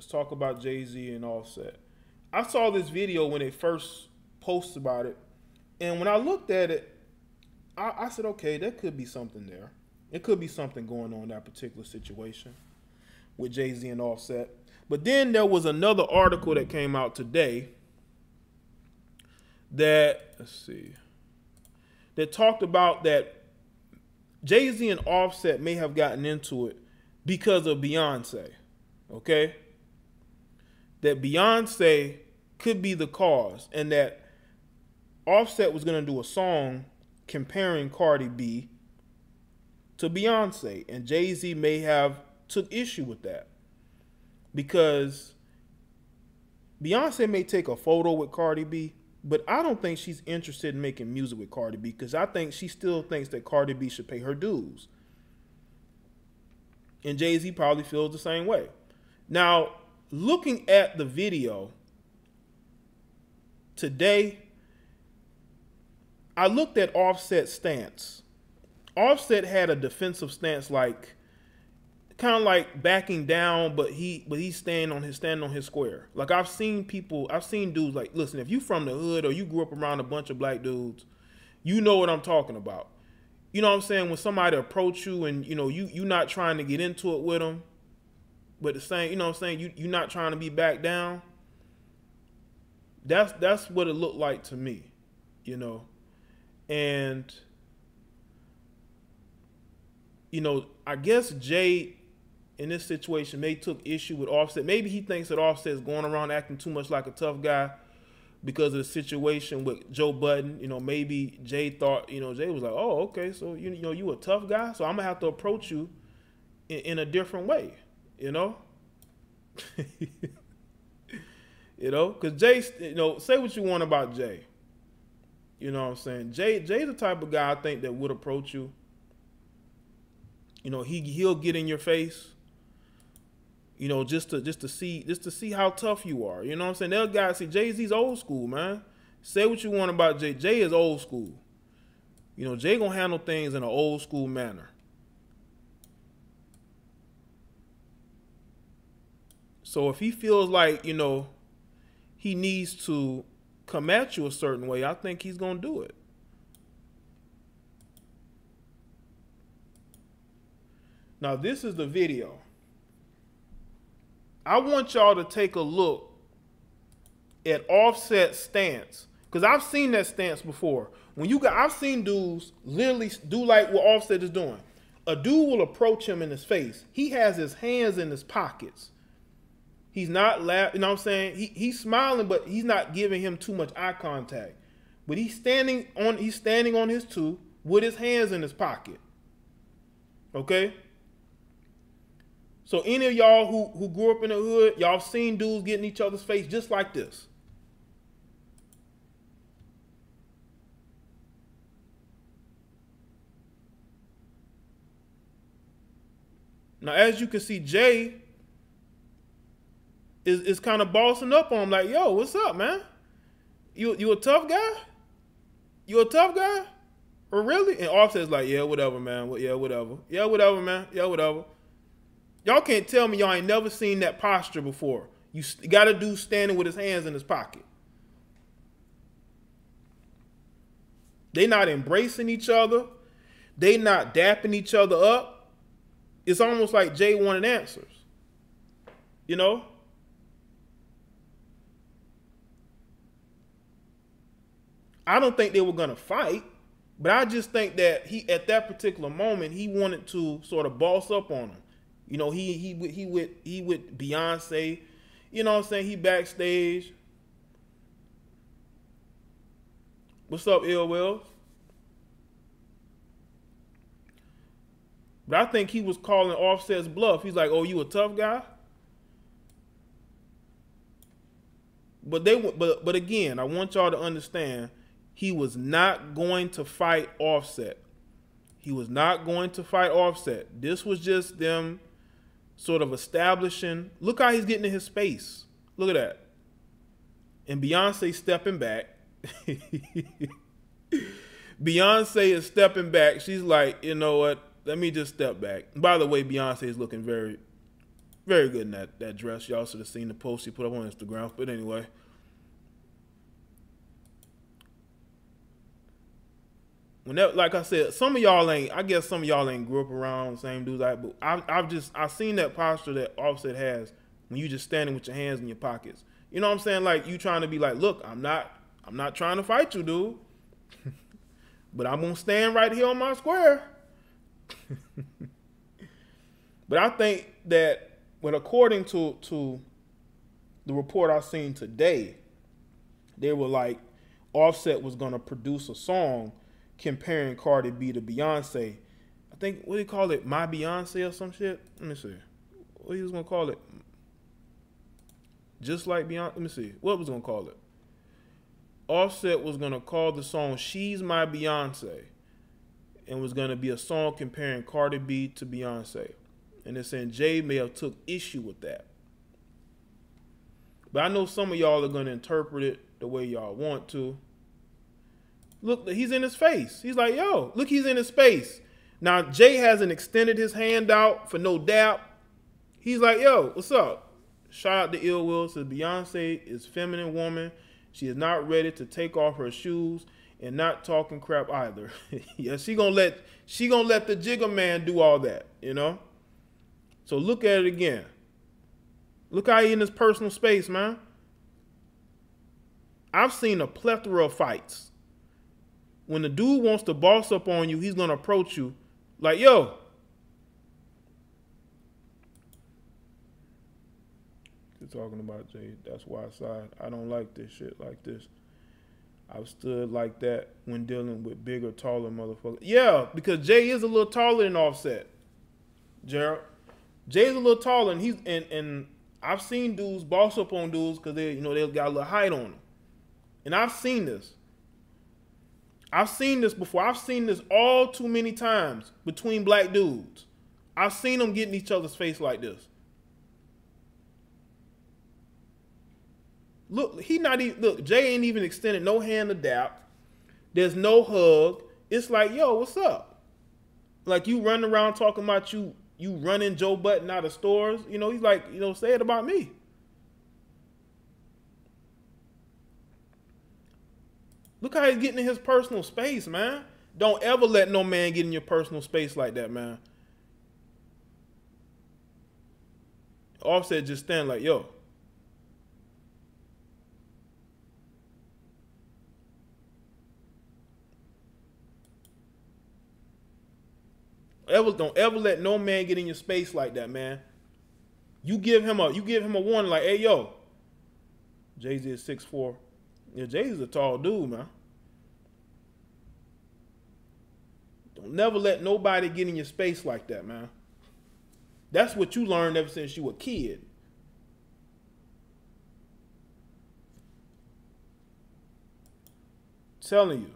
Let's talk about Jay-Z and Offset. I saw this video when they first posted about it, and when I looked at it, I said, okay, there could be something there. It could be something going on in that particular situation with Jay-Z and Offset. But then there was another article that came out today that, that talked about that Jay-Z and Offset may have gotten into it because of Beyonce, okay? That Beyonce could be the cause, and that Offset was going to do a song comparing Cardi B to Beyonce, and Jay-Z may have took issue with that because Beyonce may take a photo with Cardi B, but I don't think she's interested in making music with Cardi B because I think she still thinks that Cardi B should pay her dues. And Jay-Z probably feels the same way. Now, looking at the video today, I looked at Offset's stance. Offset had a defensive stance, like kind of like backing down, but he's standing on his square. Like I've seen dudes like, listen, if you from the hood or you grew up around a bunch of black dudes, you know what I'm talking about. You know what I'm saying? When somebody approach you and you not trying to get into it with them, but the same, you know what I'm saying, you're not trying to be back down. That's what it looked like to me, And I guess Jay in this situation may took issue with Offset. Maybe he thinks that Offset is going around acting too much like a tough guy because of the situation with Joe Budden. Maybe Jay thought, Jay was like, oh, okay, so you a tough guy, so I'm gonna have to approach you in a different way, because Jay, say what you want about Jay. You know what I'm saying? Jay's the type of guy I think that would approach you. He'll get in your face. Just to see how tough you are. You know what I'm saying? They'll guys say Jay-Z's old school, man. Say what you want about Jay. Jay is old school. Jay gonna handle things in an old school manner. So if he feels like, he needs to come at you a certain way, I think he's gonna do it. Now this is the video. I want y'all to take a look at Offset's stance, because I've seen that stance before. I've seen dudes literally do like what Offset is doing. A dude will approach him in his face. He has his hands in his pockets. He's not laughing, you know what I'm saying? He's smiling, but he's not giving him too much eye contact. But he's standing on his two with his hands in his pocket. Okay? So any of y'all who grew up in the hood, y'all seen dudes get in each other's face just like this. Now, as you can see, Jay is kind of bossing up on him like, yo, what's up, man? You a tough guy? You a tough guy? Or really? And Offset's like, yeah, whatever, man. Yeah, whatever. Yeah, whatever, man. Yeah, whatever. Y'all can't tell me y'all ain't never seen that posture before. You got a dude standing with his hands in his pocket. They not embracing each other. They not dapping each other up. It's almost like Jay wanted answers. I don't think they were going to fight, but I just think that at that particular moment, he wanted to sort of boss up on him. He with Beyonce, you know what I'm saying? He backstage. What's up, Ill Will? But I think he was calling Offset's bluff. He's like, oh, you a tough guy? But again, I want y'all to understand, he was not going to fight Offset. He was not going to fight Offset. This was just them sort of establishing. Look how he's getting in his space. Look at that. And Beyonce stepping back. Beyonce is stepping back. She's like, you know what? Let me just step back. By the way, Beyonce is looking very very good in that dress. Y'all should have seen the post he put up on Instagram. But anyway. Whenever, like I said, some of y'all ain't, I guess some of y'all ain't grew up around the same dudes. But I've seen that posture that Offset has when you just standing with your hands in your pockets. You know what I'm saying? Like you trying to be like, look, I'm not trying to fight you, dude. But I'm gonna stand right here on my square. But I think that, but according to the report I seen today, they were like, Offset was gonna produce a song comparing Cardi B to Beyonce. I think, what do you call it? My Beyonce or some shit? Let me see. What he was gonna call it? Just like Beyonce. Let me see. What was gonna call it? Offset was gonna call the song She's My Beyonce, and was gonna be a song comparing Cardi B to Beyonce. And they're saying Jay may have took issue with that. But I know some of y'all are gonna interpret it the way y'all want to. Look, he's in his face. He's like, yo, look, he's in his face. Now, Jay hasn't extended his hand out for no dap. He's like, yo, what's up? Shout out to Ill Will. Says Beyonce is feminine woman. She is not ready to take off her shoes and not talking crap either. Yeah, she gonna let the Jigga Man do all that, you know? So look at it again. Look how he in his personal space, man. I've seen a plethora of fights. When the dude wants to boss up on you, he's going to approach you like, yo. You're talking about Jay. That's why I don't like this shit like this. I've stood like that when dealing with bigger, taller motherfuckers. Yeah, because Jay is a little taller than Offset, Gerald. Jay's a little taller, and I've seen dudes boss up on dudes because they got a little height on them. And I've seen this. I've seen this before. I've seen this all too many times between black dudes. I've seen them get in each other's face like this. Look, Jay ain't even extended no hand to dap. There's no hug. It's like, yo, what's up? Like you running around talking about you running Joe Button out of stores. You know, he's like, say it about me. Look how he's getting in his personal space, man. Don't ever let no man get in your personal space like that, man. Offset just stand like, yo. Don't ever let no man get in your space like that, man. You give him a warning like, hey, yo. Jay-Z is 6'4". Yeah, Jay-Z's a tall dude, man. Don't never let nobody get in your space like that, man. That's what you learned ever since you were a kid. Telling you.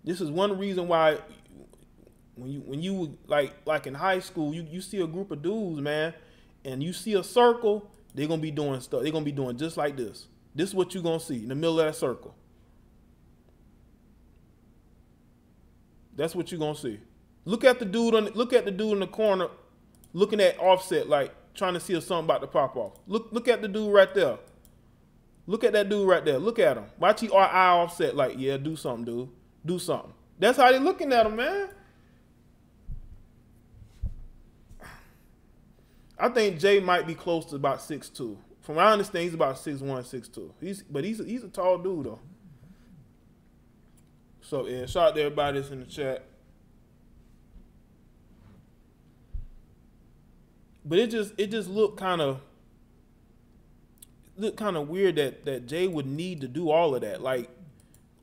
This is one reason why when you like in high school, you see a group of dudes, man, and you see a circle, they're gonna be doing stuff. They're gonna be doing just like this. This is what you're gonna see in the middle of that circle. That's what you're gonna see. Look at the dude in the corner, looking at Offset, like trying to see if something about to pop off. Look at the dude right there. Look at that dude right there. Look at him. Watch he eye Offset like, yeah, do something, dude. Do something. That's how they looking at him, man. I think Jay might be close to about 6'2". From what I understand, he's about 6'1", 6'2". But he's a tall dude though. So yeah, shout out to everybody that's in the chat. But it just looked kind of weird that Jay would need to do all of that. Like,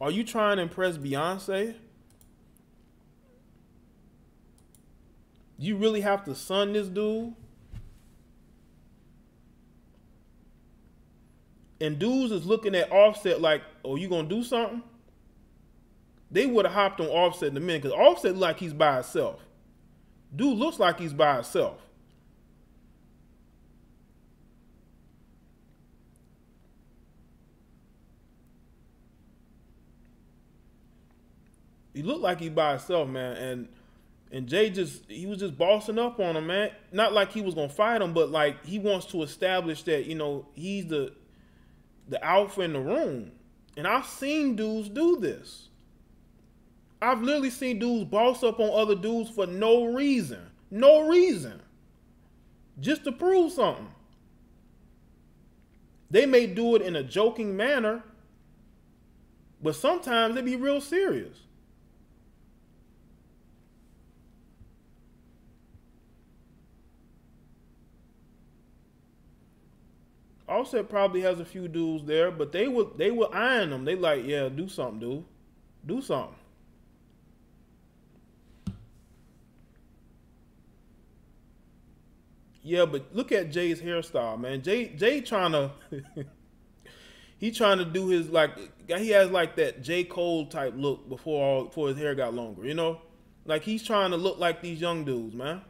are you trying to impress Beyonce? Do you really have to son this dude? And dudes is looking at Offset like, oh, you gonna do something? They would have hopped on Offset in a minute because Offset look like he's by himself. Dude looks like he's by himself. He looked like he by himself, man. And And he was just bossing up on him, man. Not like he was gonna fight him, but like he wants to establish that, you know, he's the alpha in the room. And I've seen dudes do this. I've literally seen dudes boss up on other dudes for no reason. No reason. Just to prove something. They may do it in a joking manner, but sometimes they be real serious. Offset probably has a few dudes there, but they were eyeing them. They like, yeah, do something, dude. Do something. Yeah, but look at Jay's hairstyle, man. Jay trying to he trying to do his, like, he has like that J. Cole type look before his hair got longer, you know? Like he's trying to look like these young dudes, man.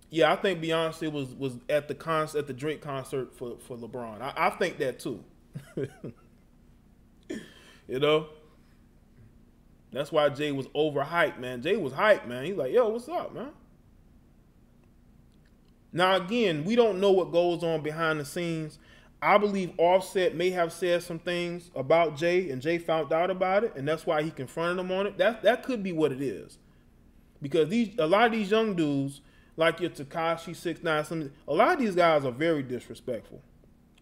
Yeah, I think Beyonce was at the Drake concert for LeBron. I think that too. You know? That's why Jay was overhyped, man. Jay was hyped, man. He's like, yo, what's up, man? Now, again, we don't know what goes on behind the scenes. I believe Offset may have said some things about Jay, and Jay found out about it, and that's why he confronted him on it. That could be what it is. Because a lot of these young dudes, like your Tekashi 6ix9ine, a lot of these guys are very disrespectful.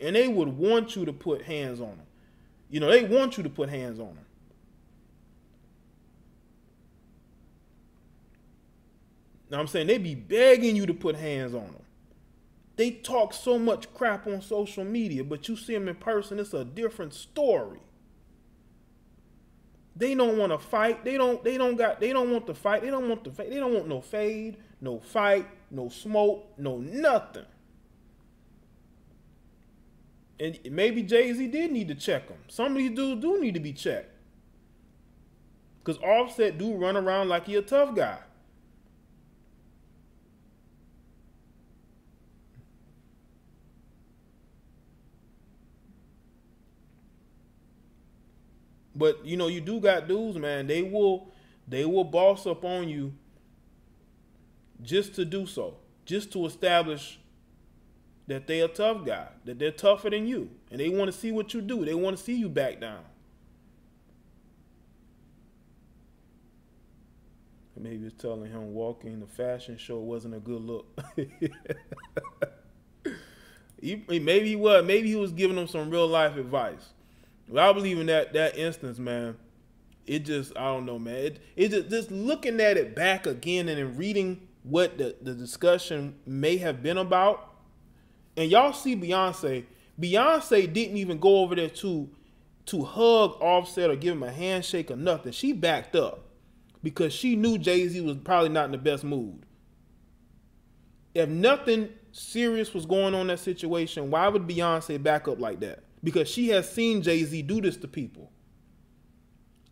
And they would want you to put hands on them. You know, they want you to put hands on them. Now I'm saying they be begging you to put hands on them. They talk so much crap on social media, but you see them in person, it's a different story. They don't want to fight. They don't want to fight. They don't want to fight. They don't want no fade, no fight, no smoke, no nothing. And maybe Jay-Z did need to check them. Some of these dudes do need to be checked. Because Offset do run around like he a tough guy. But you know, you do got dudes, man. They will boss up on you just to do so, just to establish that they a tough guy, that they're tougher than you, and they want to see what you do. They want to see you back down. Maybe it's telling him walking the fashion show wasn't a good look. Maybe he was. Maybe he was giving them some real life advice. But I believe in that instance, man. It just, I don't know, man. It just looking at it back again and then reading what the discussion may have been about. And y'all see Beyonce. Beyonce didn't even go over there to hug Offset or give him a handshake or nothing. She backed up because she knew Jay-Z was probably not in the best mood. If nothing serious was going on in that situation, why would Beyonce back up like that? Because she has seen Jay-Z do this to people.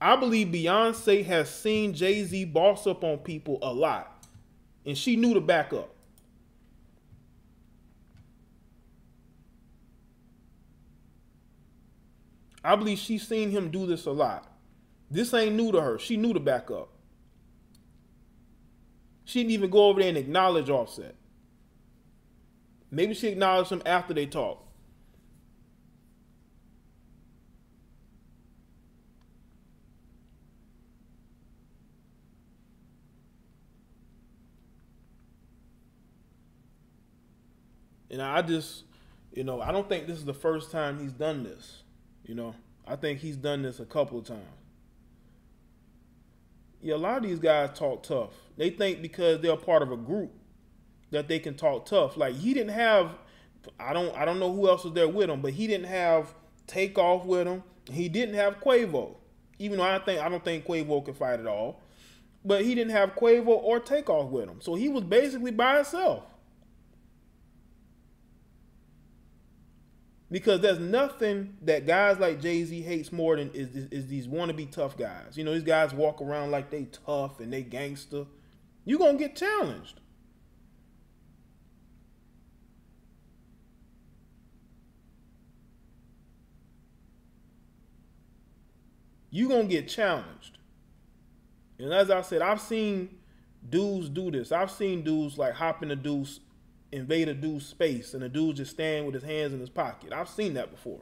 I believe Beyonce has seen Jay-Z boss up on people a lot. And she knew to back up. I believe she's seen him do this a lot. This ain't new to her. She knew to back up. She didn't even go over there and acknowledge Offset. Maybe she acknowledged him after they talked. And I just, you know, I don't think this is the first time he's done this. You know, I think he's done this a couple of times. Yeah, a lot of these guys talk tough. They think because they're part of a group that they can talk tough. Like he didn't have, I don't know who else was there with him, but he didn't have Takeoff with him. He didn't have Quavo. Even though I don't think Quavo can fight at all. But he didn't have Quavo or Takeoff with him. So he was basically by himself. Because there's nothing that guys like Jay-Z hates more than is these wannabe tough guys. You know, these guys walk around like they tough and they gangster. You're going to get challenged. You're going to get challenged. And as I said, I've seen dudes do this. I've seen dudes like hop in a dude's, invade a dude's space, and the dude just stand with his hands in his pocket. I've seen that before.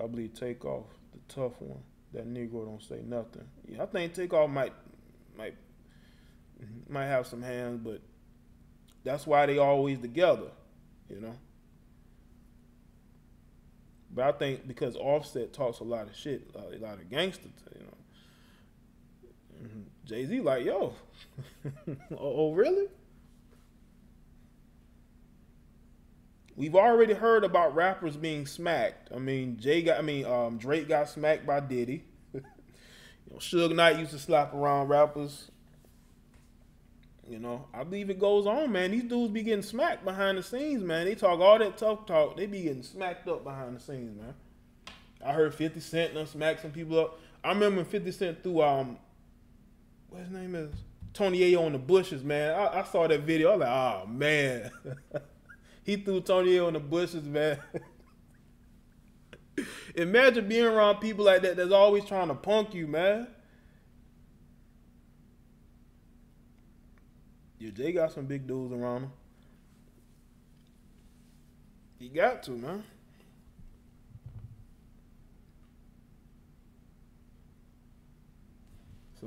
I believe Takeoff, the tough one. That Negro don't say nothing. Yeah, I think Takeoff might have some hands, but that's why they always together, you know. But I think because Offset talks a lot of shit, a lot of gangster, you know. Jay-Z like, yo, oh really? We've already heard about rappers being smacked. I mean, Drake got smacked by Diddy. You know, Suge Knight used to slap around rappers. You know, I believe it goes on, man. These dudes be getting smacked behind the scenes, man. They talk all that tough talk. They be getting smacked up behind the scenes, man. I heard 50 Cent done smack some people up. I remember when 50 Cent threw, what his name is? Tony Ayo in the bushes, man. I saw that video. I was like, oh, man. He threw Tony Ayo in the bushes, man. Imagine being around people like that that's always trying to punk you, man. Yeah, Jay got some big dudes around him. He got to, man. So